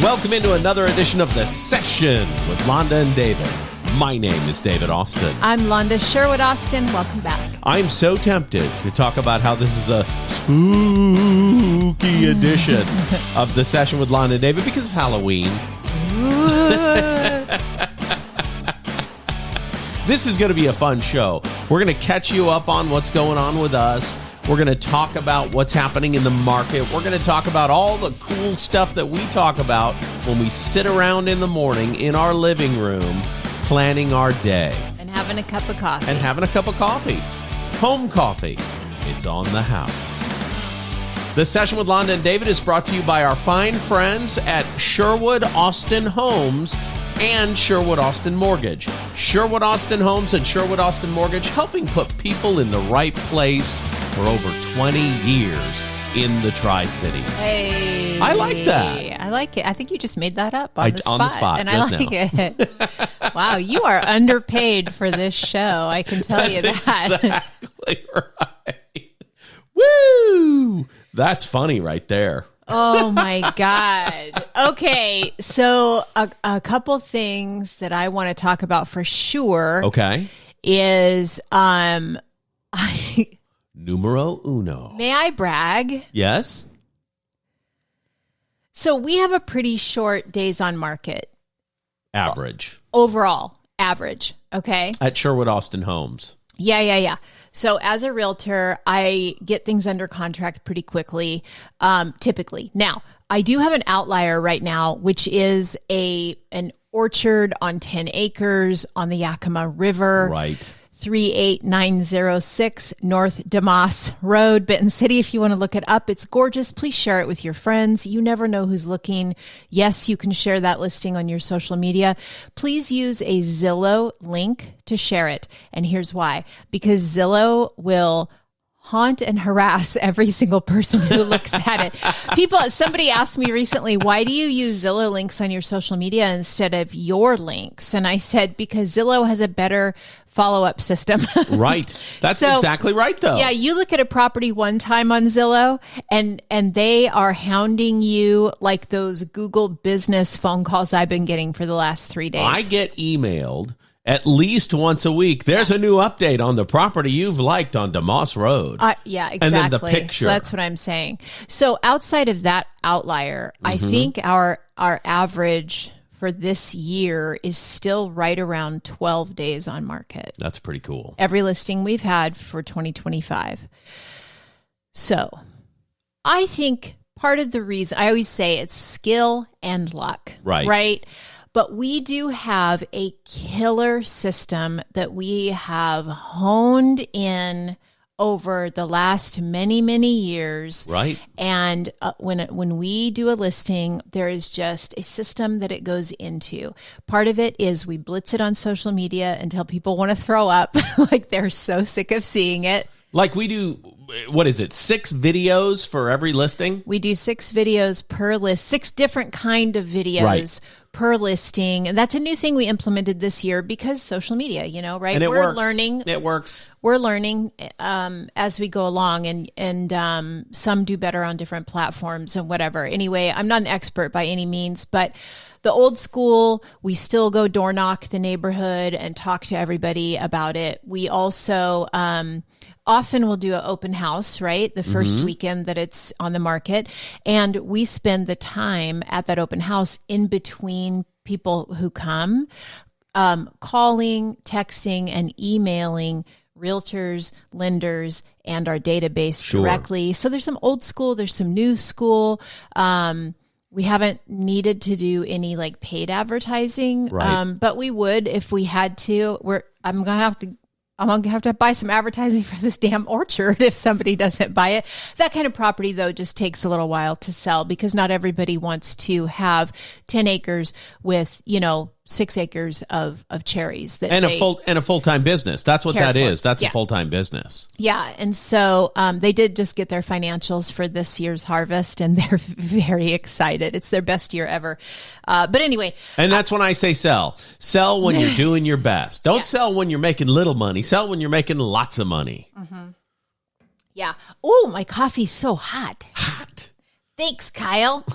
Welcome into another edition of The Session with Londa and David. My name is David Austin. I'm Londa Sherwood Austin. Welcome back. I'm so tempted to talk about how this is a spooky edition of The Session with Londa and David because of Halloween. This is going to be a fun show. We're going to catch you up on what's going on with us. We're going to talk about what's happening in the market. We're going to talk about all the cool stuff that we talk about when we sit around in the morning in our living room planning our day. And having a cup of coffee. Home coffee. It's on the house. The Session with Londa and David is brought to you by our fine friends at Sherwood Austin Homes and Sherwood Austin Mortgage. Sherwood Austin Homes and Sherwood Austin Mortgage, helping put people in the right place for over 20 years in the Tri-Cities. Hey. I like that. I like it. I think you just made that up on the spot. On the spot, and I like it. Wow, you are underpaid for this show. I can tell you that. Exactly right. Woo! That's funny right there. Oh my God. Okay, so a couple things that I want to talk about for sure. Okay. Is Numero uno. May I brag? Yes. So we have a pretty short days on market. Average. Overall, average. Okay. At Sherwood Austin Homes. Yeah. So as a realtor, I get things under contract pretty quickly, typically. Now, I do have an outlier right now, which is an orchard on 10 acres on the Yakima River. Right. 38906 North Damas Road, Benton City. If you want to look it up, it's gorgeous. Please share it with your friends. You never know who's looking. Yes, you can share that listing on your social media. Please use a Zillow link to share it. And here's why. Because Zillow will haunt and harass every single person who looks at it. Somebody asked me recently, why do you use Zillow links on your social media instead of your links? And I said, because Zillow has a better follow-up system. Right. That's exactly right, though. Yeah, you look at a property one time on Zillow, and they are hounding you like those Google business phone calls I've been getting for the last 3 days. I get emailed at least once a week. There's a new update on the property you've liked on DeMoss Road. Yeah, exactly. And then the picture. So that's what I'm saying. So outside of that outlier, I think our average for this year is still right around 12 days on market. That's pretty cool. Every listing we've had for 2025. So I think part of the reason, I always say it's skill and luck. Right? But we do have a killer system that we have honed in over the last many, many years. Right. And when we do a listing, there is just a system that it goes into. Part of it is we blitz it on social media until people want to throw up, like they're so sick of seeing it. Like we do, 6 videos for every listing? We do 6 videos per list, 6 different kind of videos per listing. And that's a new thing we implemented this year because social media, right? And We're learning. It works. We're learning as we go along, and some do better on different platforms and whatever. Anyway, I'm not an expert by any means, but the old school, we still go door knock the neighborhood and talk to everybody about it. We also often will do an open house, right? The first weekend that it's on the market. And we spend the time at that open house in between people who come, calling, texting, and emailing realtors, lenders, and our database directly. So there's some old school, there's some new school. We haven't needed to do any like paid advertising, but we would if we had to. I'm gonna have to buy some advertising for this damn orchard if somebody doesn't buy it. That kind of property, though, just takes a little while to sell because not everybody wants to have 10 acres with 6 acres of cherries and a full-time business. That's what that is. That's a full-time business. Yeah, and so they did just get their financials for this year's harvest, and they're very excited. It's their best year ever. But anyway, and that's when I say sell. Sell when you're doing your best. Don't sell when you're making little money. Sell when you're making lots of money. Mm-hmm. Yeah. Oh, my coffee's so hot. Hot. Thanks, Kyle.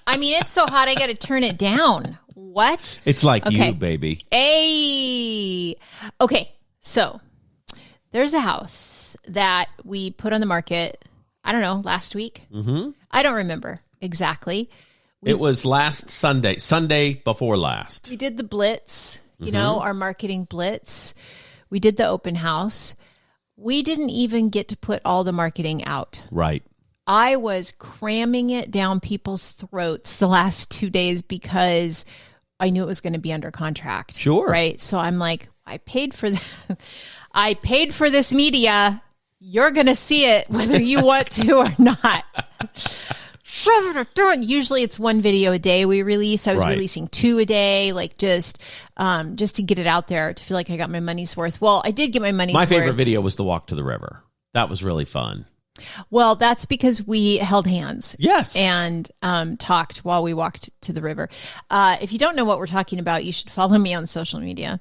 I mean, it's so hot, I got to turn it down. What? It's like you, baby. Hey. Okay, so there's a house that we put on the market, I don't know, last week? Mm-hmm. I don't remember exactly. It was last Sunday before last. We did the blitz, you know, our marketing blitz. We did the open house. We didn't even get to put all the marketing out. Right. I was cramming it down people's throats the last 2 days because I knew it was going to be under contract. Sure. Right. So I'm like, I paid for this media. You're going to see it whether you want to or not. Usually it's one video a day we release. I was releasing 2 a day, like just to get it out there to feel like I got my money's worth. Well, I did get my money's worth. My favorite video was the walk to the river. That was really fun. Well, that's because we held hands. Yes. And talked while we walked to the river. If you don't know what we're talking about, you should follow me on social media.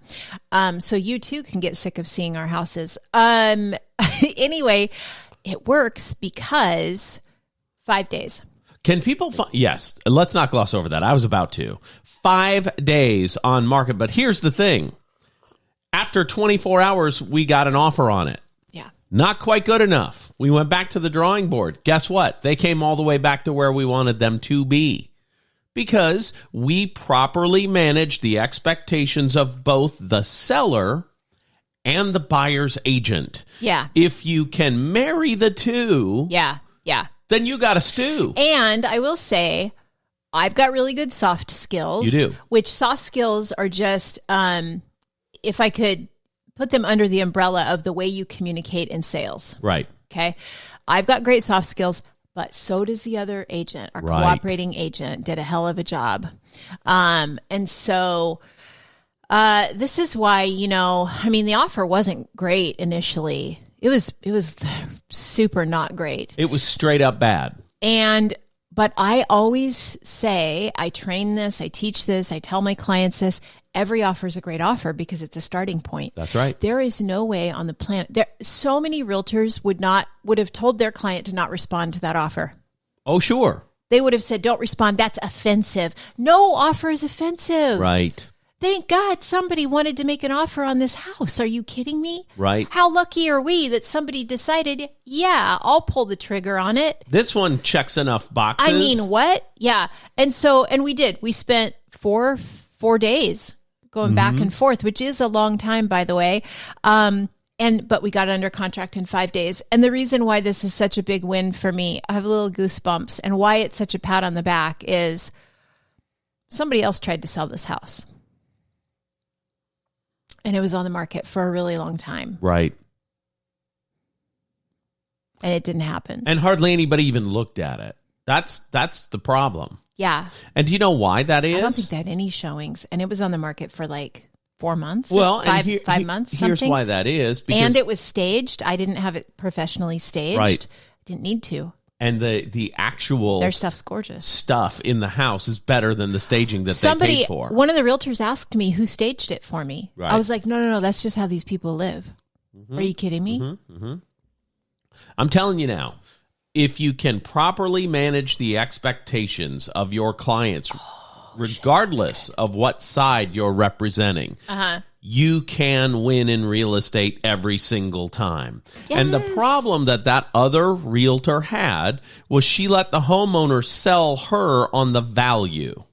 So you too can get sick of seeing our houses. Anyway, it works because 5 days. Can people yes, let's not gloss over that. I was about to. 5 days on market. But here's the thing. After 24 hours, we got an offer on it. Yeah. Not quite good enough. We went back to the drawing board. Guess what? They came all the way back to where we wanted them to be. Because we properly managed the expectations of both the seller and the buyer's agent. Yeah. If you can marry the two. Yeah. Yeah. Then you got a stew. And I will say, I've got really good soft skills. You do. Which soft skills are just, if I could put them under the umbrella of the way you communicate in sales. Right. Okay. I've got great soft skills, but so does the other agent. Our cooperating agent did a hell of a job. And so this is why, you know, I mean, the offer wasn't great initially. It was super not great. It was straight up bad. But I always say, I train this, I teach this, I tell my clients this, every offer is a great offer because it's a starting point. That's right. There is no way on the planet. So many realtors would have told their client to not respond to that offer. Oh, sure. They would have said, don't respond. That's offensive. No offer is offensive. Right. Thank God somebody wanted to make an offer on this house. Are you kidding me? Right. How lucky are we that somebody decided, yeah, I'll pull the trigger on it. This one checks enough boxes. I mean, what? Yeah. And we did. We spent four days going back and forth, which is a long time, by the way. But we got it under contract in 5 days. And the reason why this is such a big win for me, I have a little goosebumps, and why it's such a pat on the back is somebody else tried to sell this house. And it was on the market for a really long time. Right. And it didn't happen. And hardly anybody even looked at it. That's the problem. Yeah. And do you know why that is? I don't think they had any showings. And it was on the market for like 4 months. Well, five months. Here's something. why that is. Because, and it was staged. I didn't have it professionally staged. Right. Didn't need to. And the actual their stuff's gorgeous. Stuff in the house is better than the staging that they paid for. One of the realtors asked me who staged it for me. Right. I was like, no, that's just how these people live. Are you kidding me? I'm telling you now, if you can properly manage the expectations of your clients, regardless of what side you're representing, you can win in real estate every single time. Yes. And the problem that other realtor had was she let the homeowner sell her on the value.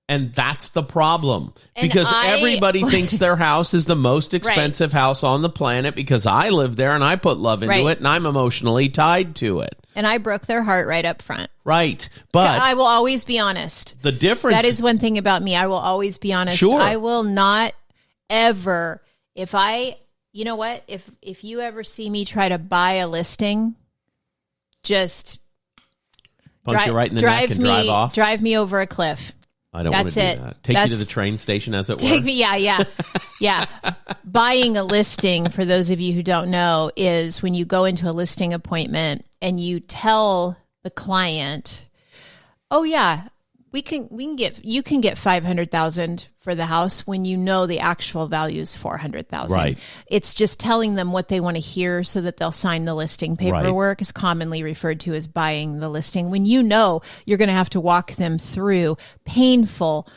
And that's the problem. Because everybody thinks their house is the most expensive house on the planet because I live there and I put love into it and I'm emotionally tied to it. And I broke their heart right up front. Right. But I will always be honest. The difference. That is one thing about me. I will always be honest. Sure. I will not ever, you know what? If you ever see me try to buy a listing, just punch you right in the neck and drive off. Drive me over a cliff. I don't want to do that. Take you to the train station, as it were. Take me, yeah. Buying a listing, for those of you who don't know, is when you go into a listing appointment and you tell the client, oh yeah, you can get 500,000 for the house when you know the actual value is 400,000. Right. It's just telling them what they want to hear so that they'll sign the listing paperwork is commonly referred to as buying the listing. When you know you're going to have to walk them through painful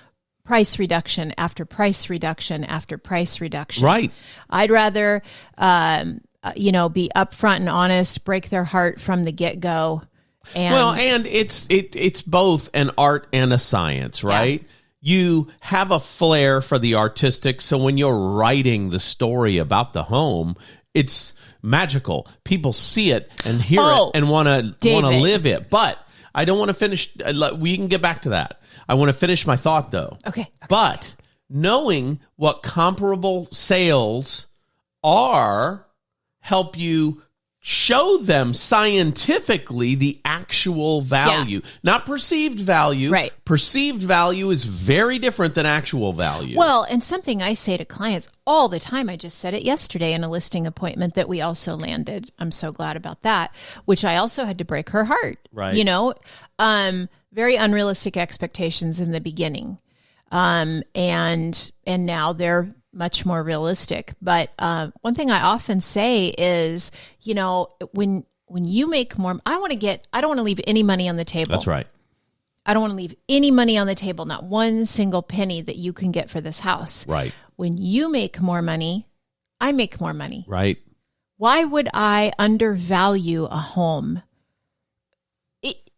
price reduction after price reduction after price reduction. Right. I'd rather be upfront and honest, break their heart from the get-go. And it's both an art and a science, right? Yeah. You have a flair for the artistic, so when you're writing the story about the home, it's magical. People see it and hear it and want to live it. But I don't want to finish. We can get back to that. I want to finish my thought, though. Okay. But knowing what comparable sales are help you show them scientifically the actual value, not perceived value. Right. Perceived value is very different than actual value. Well, and something I say to clients all the time, I just said it yesterday in a listing appointment that we also landed. I'm so glad about that, which I also had to break her heart. Right. Very unrealistic expectations in the beginning. And now they're much more realistic. But one thing I often say is, when you make more, I don't want to leave any money on the table. That's right. I don't want to leave any money on the table, not one single penny that you can get for this house. Right. When you make more money, I make more money. Right. Why would I undervalue a home?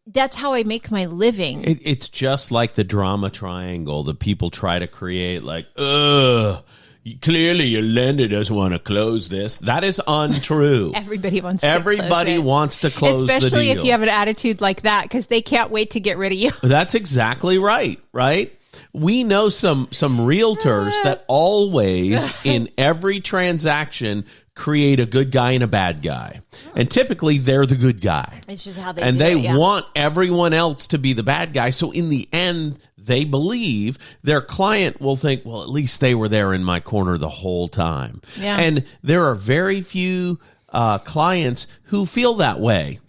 That's how I make my living. It's just like the drama triangle that people try to create, like, clearly your lender doesn't want to close this. That is untrue. Everybody wants to close it. Especially if you have an attitude like that, because they can't wait to get rid of you. That's exactly right, right? We know some realtors that always, in every transaction, create a good guy and a bad guy. And typically, they're the good guy. It's just how they do it. And they want everyone else to be the bad guy. So in the end, they believe their client will think, well, at least they were there in my corner the whole time. Yeah. And there are very few clients who feel that way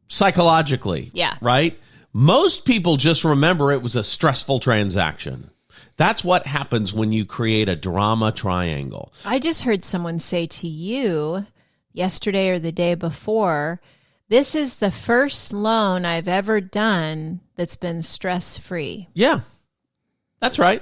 psychologically. Yeah. Right? Most people just remember it was a stressful transaction. That's what happens when you create a drama triangle. I just heard someone say to you yesterday or the day before, this is the first loan I've ever done that's been stress-free. Yeah, that's right.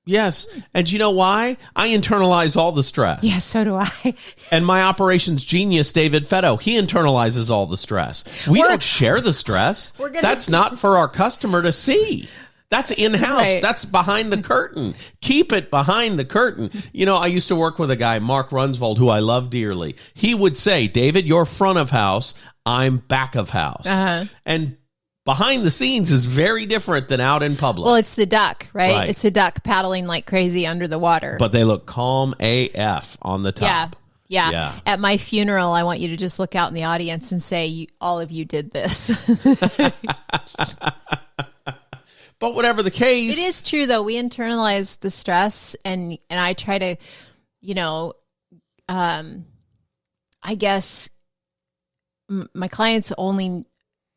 Yes. And you know why? I internalize all the stress. Yeah, so do I. And my operations genius, David Fetto, he internalizes all the stress. We don't share the stress. That's not for our customer to see. That's in-house. Right. That's behind the curtain. Keep it behind the curtain. I used to work with a guy, Mark Runsvold, who I love dearly. He would say, David, you're front of house. I'm back of house. Uh-huh. And behind the scenes is very different than out in public. Well, it's the duck, right? It's a duck paddling like crazy under the water. But they look calm AF on the top. Yeah. At my funeral, I want you to just look out in the audience and say, all of you did this. But whatever the case. It is true, though. We internalize the stress, and I try to, I guess my clients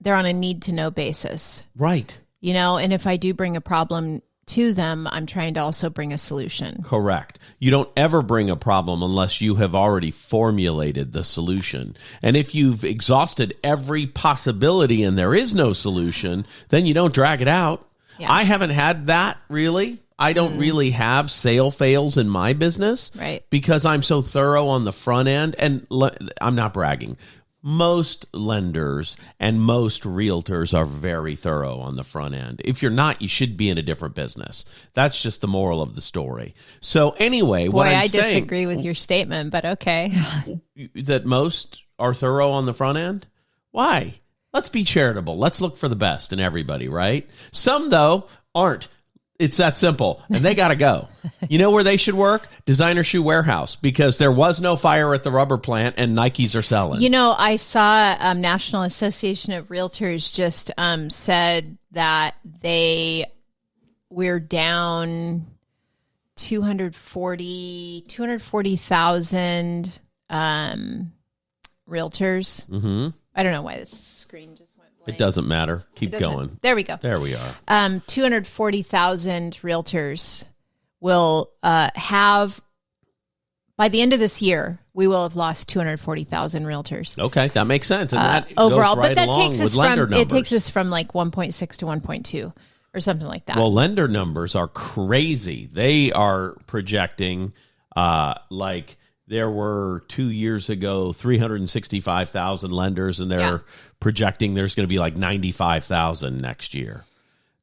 they're on a need-to-know basis. Right. And if I do bring a problem to them, I'm trying to also bring a solution. Correct. You don't ever bring a problem unless you have already formulated the solution. And if you've exhausted every possibility and there is no solution, then you don't drag it out. Yeah. I haven't had that, really. I don't really have sale fails in my business. Right. Because I'm so thorough on the front end. And I'm not bragging. Most lenders and most realtors are very thorough on the front end. If you're not, you should be in a different business. That's just the moral of the story. So anyway, what I'm saying... I disagree with your statement, but okay. That most are thorough on the front end? Why? Let's be charitable. Let's look for the best in everybody, right? Some, though, aren't. It's that simple, and they got to go. You know where they should work? Designer Shoe Warehouse, because there was no fire at the rubber plant, and Nikes are selling. I saw National Association of Realtors just said that we're down 240,000 realtors. Mm-hmm. I don't know why this screen just went blank. It doesn't matter. Keep going. There we go. There we are. 240,000 realtors will have, by the end of this year, we will have lost 240,000 realtors. Okay, that makes sense. And that overall, goes right but that along takes with us lender from numbers. it takes us from like 1.6 to 1.2 or something like that. Well, lender numbers are crazy. They are projecting like there were 2 years ago 365,000 lenders, and they're projecting there's going to be like 95,000 next year.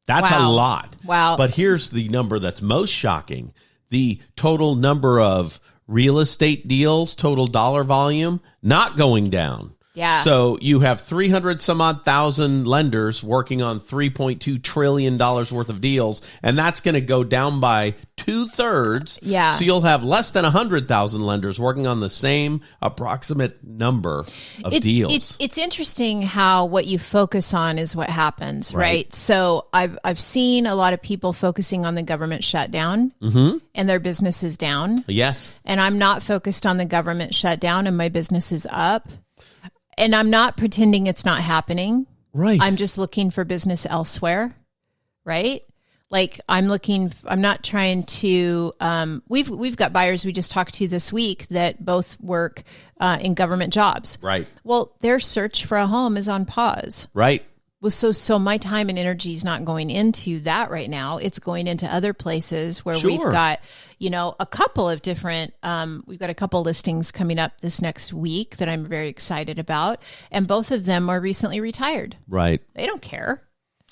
That's a lot. Wow. But here's the number that's most shocking. The total number of real estate deals, total dollar volume, not going down. Yeah. So you have 300 some odd thousand lenders working on $3.2 trillion worth of deals, and that's going to go down by 2/3. Yeah. So you'll have less than 100,000 lenders working on the same approximate number of deals. It's interesting how what you focus on is what happens, right? So I've seen a lot of people focusing on the government shutdown and their business is down. Yes. And I'm not focused on the government shutdown and my business is up. And I'm not pretending it's not happening. Right. I'm just looking for business elsewhere. Right. Like I'm not trying to, we've got buyers we just talked to this week that both work in government jobs. Right. Well, their search for a home is on pause. Right. Well, so my time and energy is not going into that right now. It's going into other places where we've got, a couple of different, we've got a couple listings coming up this next week that I'm very excited about. And both of them are recently retired. Right. They don't care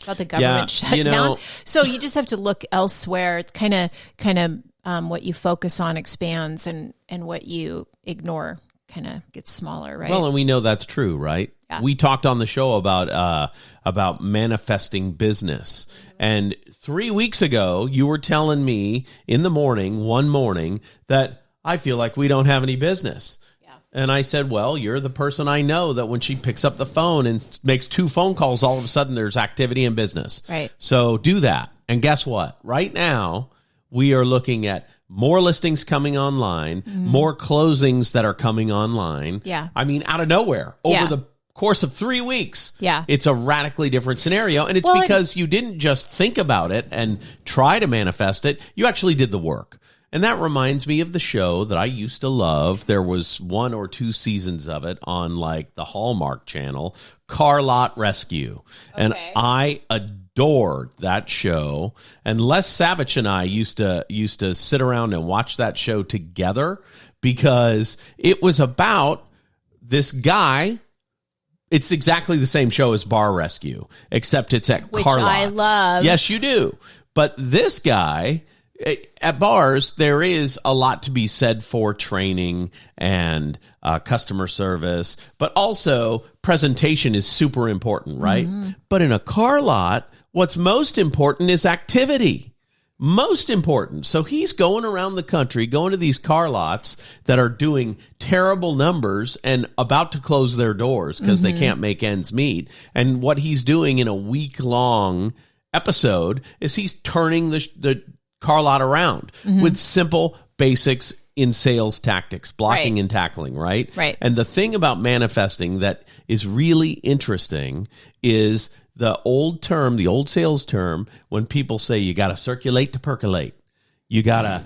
about the government shutdown. So you just have to look elsewhere. It's kind of what you focus on expands and what you ignore kind of gets smaller, right? Well, and we know that's true, right? Yeah. We talked on the show about manifesting business. And 3 weeks ago, you were telling me one morning, that I feel like we don't have any business. Yeah. And I said, well, you're the person I know that when she picks up the phone and makes 2 phone calls, all of a sudden there's activity in business. Right. So do that. And guess what? Right now, we are looking at more listings coming online, more closings that are coming online. Yeah. I mean, out of nowhere, over the course of 3 weeks. Yeah. It's a radically different scenario. And it's because you didn't just think about it and try to manifest it. You actually did the work. And that reminds me of the show that I used to love. There was 1 or 2 seasons of it on like the Hallmark Channel, Car Lot Rescue. Okay. And I adored that show. And Les Savage and I used to sit around and watch that show together because it was about this guy. It's exactly the same show as Bar Rescue, except it's at car lots. I love. Yes, you do. But this guy, at bars, there is a lot to be said for training and customer service, but also presentation is super important, right? But in a car lot, what's most important is activity. Most important. So he's going around the country, going to these car lots that are doing terrible numbers and about to close their doors because they can't make ends meet. And what he's doing in a week-long episode is he's turning the car lot around with simple basics in sales tactics, blocking and tackling, right? Right. And the thing about manifesting that is really interesting is the old sales term, when people say you got to circulate to percolate, you got to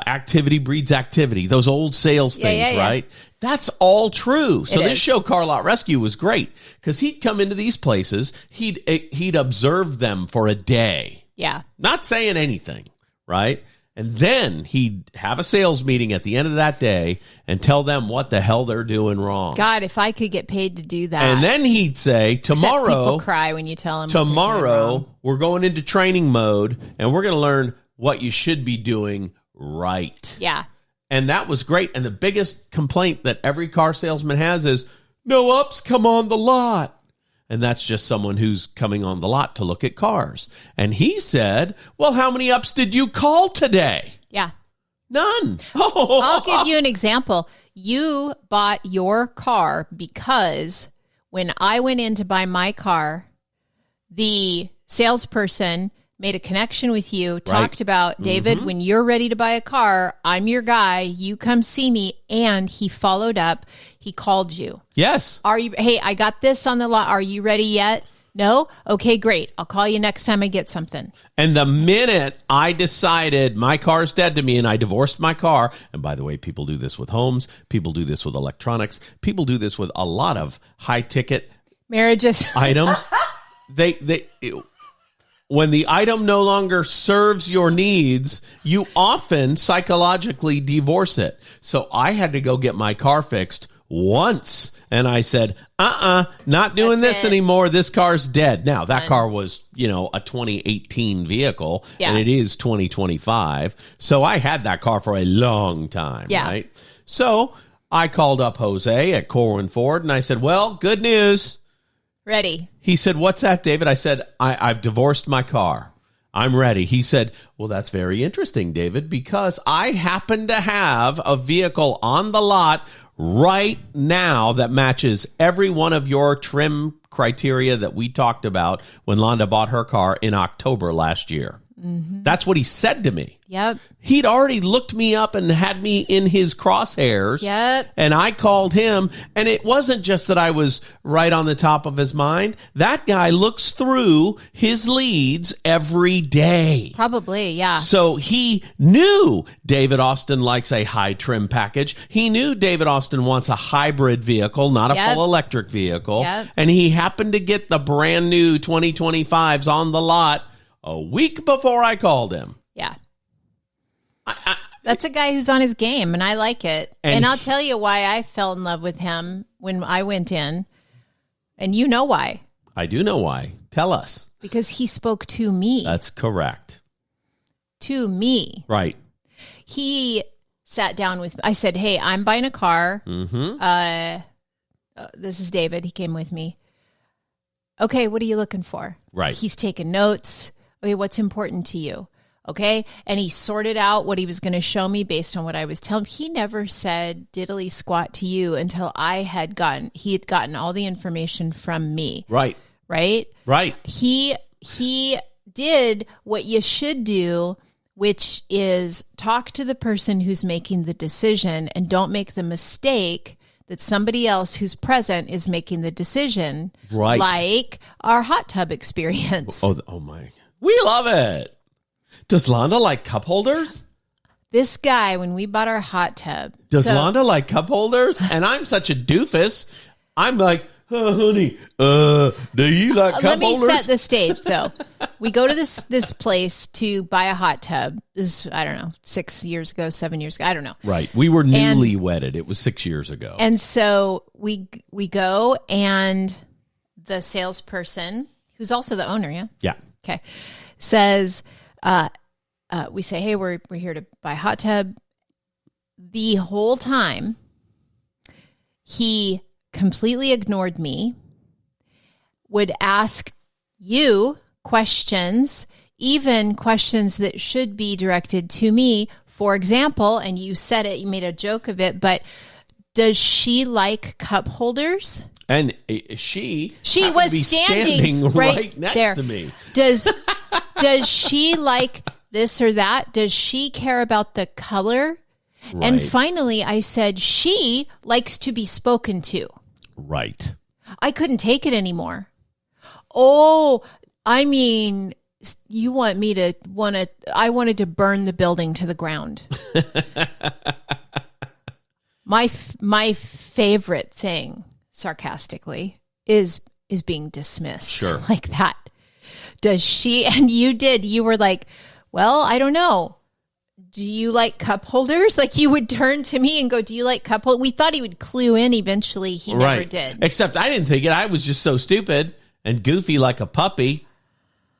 activity breeds activity, those old sales things, right? That's all true. So this show, Car Lot Rescue, was great because he'd come into these places, he'd observe them for a day. Yeah. Not saying anything, right? And then he'd have a sales meeting at the end of that day and tell them what the hell they're doing wrong. God, if I could get paid to do that. And then he'd say, tomorrow, people cry when you tell them. Tomorrow, we're going into training mode, and we're going to learn what you should be doing right. Yeah. And that was great. And the biggest complaint that every car salesman has is, no ups come on the lot. And that's just someone who's coming on the lot to look at cars. And he said, well, how many ups did you call today? Yeah. None. I'll give you an example. You bought your car because when I went in to buy my car, the salesperson made a connection with you, talked about, David, when you're ready to buy a car, I'm your guy, you come see me, and he followed up. He called you. Yes. Hey, I got this on the lot. Are you ready yet? No? Okay, great. I'll call you next time I get something. And the minute I decided my car's dead to me and I divorced my car, and by the way, people do this with homes, people do this with electronics, people do this with a lot of high-ticket Marriages. items. When the item no longer serves your needs, you often psychologically divorce it. So I had to go get my car fixed once, and I said, not doing this anymore. This car's dead. Now, that car was, a 2018 vehicle, and it is 2025. So I had that car for a long time, right? So I called up Jose at Corwin Ford, and I said, well, good news. Ready. He said, what's that, David? I said, I've divorced my car. I'm ready. He said, well, that's very interesting, David, because I happen to have a vehicle on the lot right now that matches every one of your trim criteria that we talked about when Londa bought her car in October last year. Mm-hmm. That's what he said to me. Yep. He'd already looked me up and had me in his crosshairs. Yep. And I called him, and it wasn't just that I was right on the top of his mind. That guy looks through his leads every day. Probably, yeah. So he knew David Austin likes a high trim package. He knew David Austin wants a hybrid vehicle, not a full electric vehicle. Yep. And he happened to get the brand new 2025s on the lot a week before I called him. Yeah. That's a guy who's on his game, and I like it. And I'll tell you why I fell in love with him when I went in. And you know why. I do know why. Tell us. Because he spoke to me. That's correct. To me. Right. He sat down with me. I said, hey, I'm buying a car. Mm-hmm. This is David. He came with me. Okay, what are you looking for? Right. He's taking notes. Okay, what's important to you? Okay. And he sorted out what he was going to show me based on what I was telling him. He never said diddly squat to you until he had gotten all the information from me. Right. Right. Right. He did what you should do, which is talk to the person who's making the decision and don't make the mistake that somebody else who's present is making the decision. Right. Like our hot tub experience. Oh my. We love it. Does Londa like cup holders? This guy, when we bought our hot tub. Does Londa like cup holders? And I'm such a doofus. I'm like, oh, honey, do you like cup holders? Let me set the stage, though. We go to this place to buy a hot tub. This is, I don't know, 7 years ago. I don't know. Right. We were newly wedded. It was 6 years ago. And so we go, and the salesperson, who's also the owner, yeah? Yeah. Okay. Says, we say, hey, we're here to buy a hot tub. The whole time, he completely ignored me, would ask you questions, even questions that should be directed to me. For example, and you said it, you made a joke of it, but does she like cup holders? And she was standing right next there. to me. Does she like this or that? Does she care about the color? Right. And finally, I said, she likes to be spoken to. Right. I couldn't take it anymore. Oh, I mean, you want me to I wanted to burn the building to the ground. My favorite thing, sarcastically, is being dismissed. Sure. Like that. Does she, and you were like, well, I don't know. Do you like cup holders? Like you would turn to me and go, do you like cup holders? We thought he would clue in eventually. He never did. Except I didn't think it. I was just so stupid and goofy like a puppy.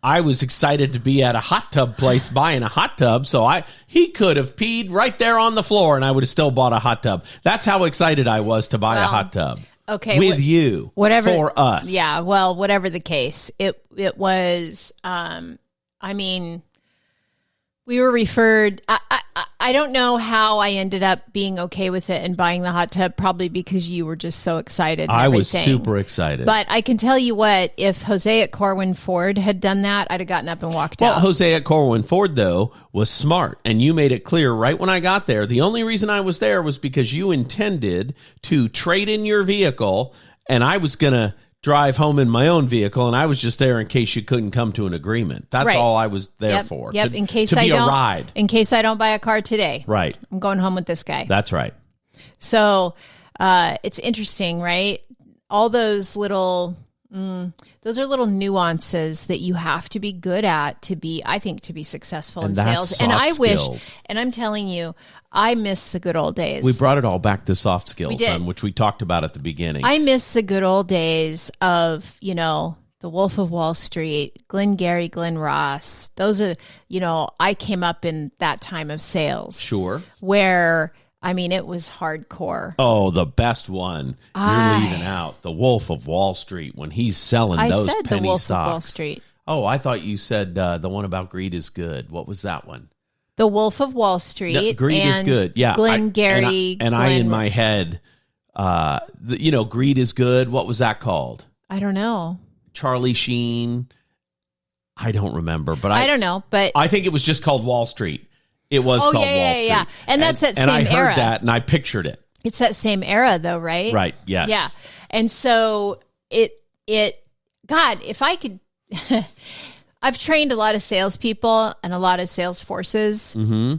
I was excited to be at a hot tub place buying a hot tub. So he could have peed right there on the floor and I would have still bought a hot tub. That's how excited I was to buy a hot tub. Okay. With you. Whatever. For us. Yeah. Well, whatever the case, it was, I mean, we were referred. I don't know how I ended up being okay with it and buying the hot tub, probably because you were just so excited. I was super excited. But I can tell you what, if Jose at Corwin Ford had done that, I'd have gotten up and walked out. Well, Jose at Corwin Ford, though, was smart. And you made it clear right when I got there. The only reason I was there was because you intended to trade in your vehicle, and I was going to drive home in my own vehicle, and I was just there in case you couldn't come to an agreement. That's Right. all I was there for. Yep. In case to I be don't, a ride. in case I don't buy a car today, Right. I'm going home with this guy. That's right. So it's interesting, right? All those little, those are little nuances that you have to be good at to be, I think, to be successful in And that's sales. And I soft wish, skills. and I'm telling you, I miss the good old days. We brought it all back to soft skills, did. which we talked about at the beginning. I miss the good old days of, the Wolf of Wall Street, Glengarry Glen Ross. Those are, I came up in that time of sales Sure. where, it was hardcore. Oh, the best one. You're leaving out the Wolf of Wall Street when he's selling I those said penny the Wolf stocks. of Wall Street. Oh, I thought you said the one about greed is good. What was that one? The Wolf of Wall Street. No, greed is and good. Yeah. Glengarry. I in my head, greed is good. What was that called? I don't know. Charlie Sheen. I don't remember, but I don't know, but I think it was just called Wall Street. It was called Wall Street. Yeah. And that's that same era. And I heard era. that and I pictured it. It's that same era though, right? Right. Yes. Yeah. And so God, if I could, I've trained a lot of salespeople and a lot of sales forces. Mm-hmm.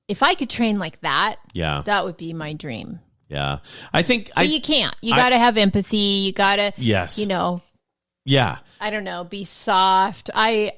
If I could train like that, yeah, that would be my dream. Yeah. I think but you can't. You got to have empathy. You got to, yes. Yeah. I don't know. Be soft. I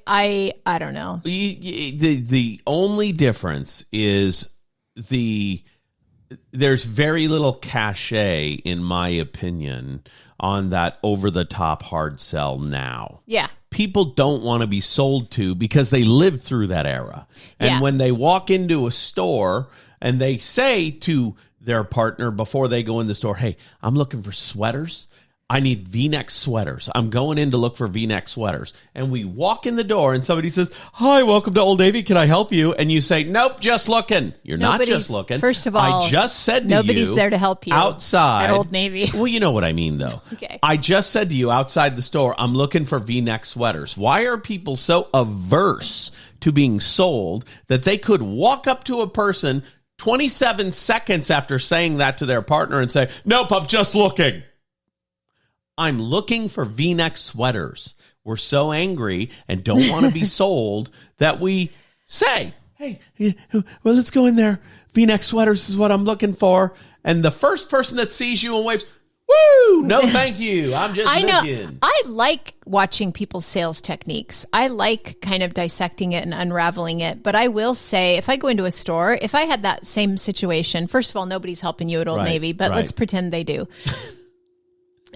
don't know. The only difference is there's very little cachet, in my opinion, on that over-the-top hard sell now. Yeah. People don't want to be sold to because they lived through that era. And when they walk into a store and they say to their partner before they go in the store, hey, I'm looking for sweaters. I need V-neck sweaters. I'm going in to look for V-neck sweaters. And we walk in the door and somebody says, hi, welcome to Old Navy. Can I help you? And you say, nope, just looking. You're not just looking. First of all, I just said to you. Nobody's there to help you. Outside. At Old Navy. Well, you know what I mean, though. Okay. I just said to you outside the store, I'm looking for V-neck sweaters. Why are people so averse to being sold that they could walk up to a person 27 seconds after saying that to their partner and say, nope, I'm just looking. I'm looking for V-neck sweaters. We're so angry and don't want to be sold that we say, hey, well, let's go in there. V-neck sweaters is what I'm looking for. And the first person that sees you and waves, woo, no, thank you. I'm just looking. I like watching people's sales techniques. I like kind of dissecting it and unraveling it. But I will say, if I go into a store, if I had that same situation, first of all, nobody's helping you at Old Navy, but let's pretend they do.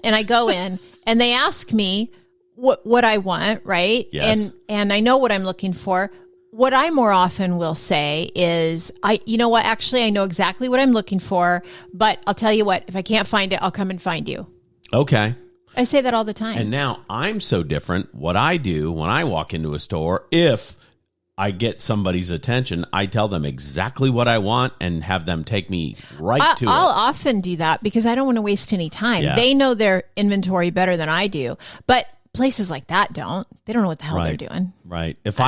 And I go in and they ask me what I want, right? Yes. And I know what I'm looking for. What I more often will say is, you know what, actually, I know exactly what I'm looking for, but I'll tell you what, if I can't find it, I'll come and find you. Okay. I say that all the time. And now I'm so different. What I do when I walk into a store, if I get somebody's attention, I tell them exactly what I want and have them take me right to it. I'll often do that because I don't want to waste any time. Yeah. They know their inventory better than I do, but places like that don't. They don't know what the hell they're doing. Right. If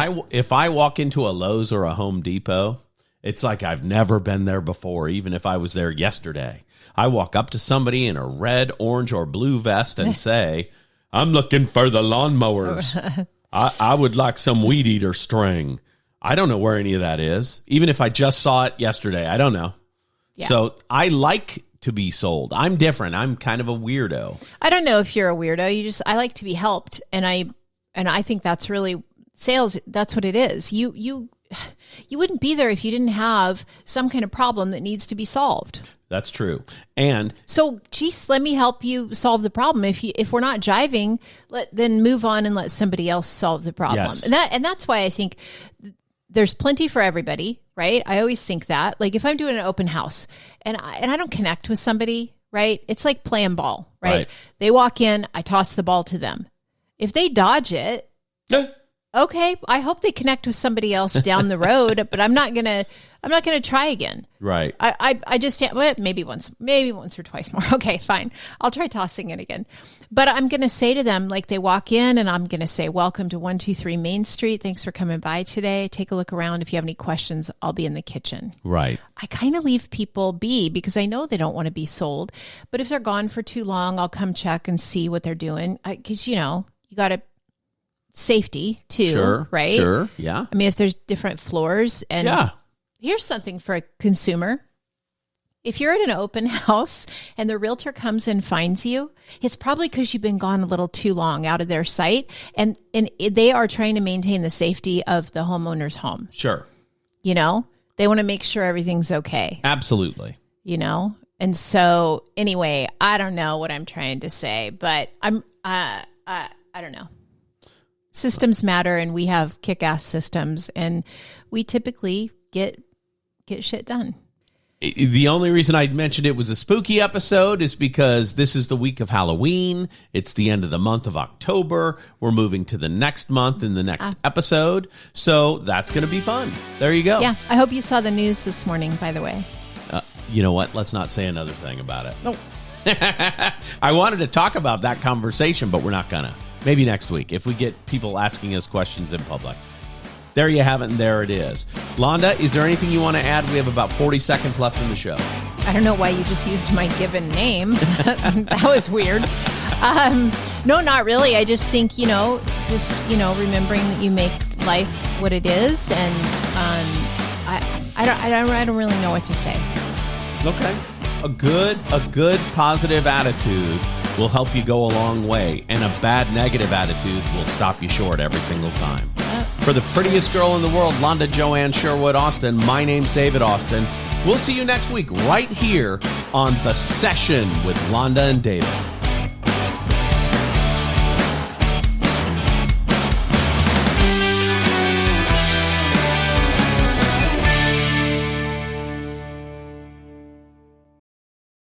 I walk into a Lowe's or a Home Depot, it's like I've never been there before, even if I was there yesterday. I walk up to somebody in a red, orange, or blue vest and say, I'm looking for the lawnmowers. I would like some weed eater string. I don't know where any of that is. Even if I just saw it yesterday, I don't know. Yeah. So I like to be sold. I'm different. I'm kind of a weirdo. I don't know if you're a weirdo. I like to be helped. And I think that's really sales. That's what it is. You wouldn't be there if you didn't have some kind of problem that needs to be solved. That's true. And so, geez, let me help you solve the problem. If we're not jiving, then move on and let somebody else solve the problem. Yes. And that's why I think there's plenty for everybody, right? I always think that. Like if I'm doing an open house and I don't connect with somebody, right? It's like playing ball, right? They walk in, I toss the ball to them. If they dodge it, Okay, I hope they connect with somebody else down the road, but I'm not gonna try again. Right. I just well, maybe once or twice more. Okay, fine. I'll try tossing it again. But I'm gonna say to them, like, they walk in and I'm gonna say, welcome to 123 Main Street. Thanks for coming by today. Take a look around. If you have any questions, I'll be in the kitchen. Right. I kind of leave people be because I know they don't want to be sold. But if they're gone for too long, I'll come check and see what they're doing. Because you got to safety too, Sure, right? Sure, yeah. I mean, if there's different floors, and here's something for a consumer. If you're at an open house and the realtor comes and finds you, it's probably because you've been gone a little too long out of their sight, and they are trying to maintain the safety of the homeowner's home. Sure. They want to make sure everything's okay. Absolutely. And so anyway, I don't know what I'm trying to say, but I don't know. Systems matter, and we have kick-ass systems, and we typically get shit done. The only reason I mentioned it was a spooky episode is because this is the week of Halloween. It's the end of the month of October. We're moving to the next month in the next episode. So that's going to be fun. There you go. Yeah. I hope you saw the news this morning, by the way. You know what? Let's not say another thing about it. Nope. I wanted to talk about that conversation, but we're not going to. Maybe next week if we get people asking us questions in public. There you have it, and there it is. Londa, is there anything you want to add? We have about 40 seconds left in the show. I don't know why you just used my given name. That was weird. No, not really. I just think, remembering that you make life what it is, and I don't really know what to say. Okay. A good positive attitude will help you go a long way, and a bad negative attitude will stop you short every single time. For the prettiest girl in the world, Londa Joanne Sherwood Austin, my name's David Austin. We'll see you next week right here on The Session with Londa and David.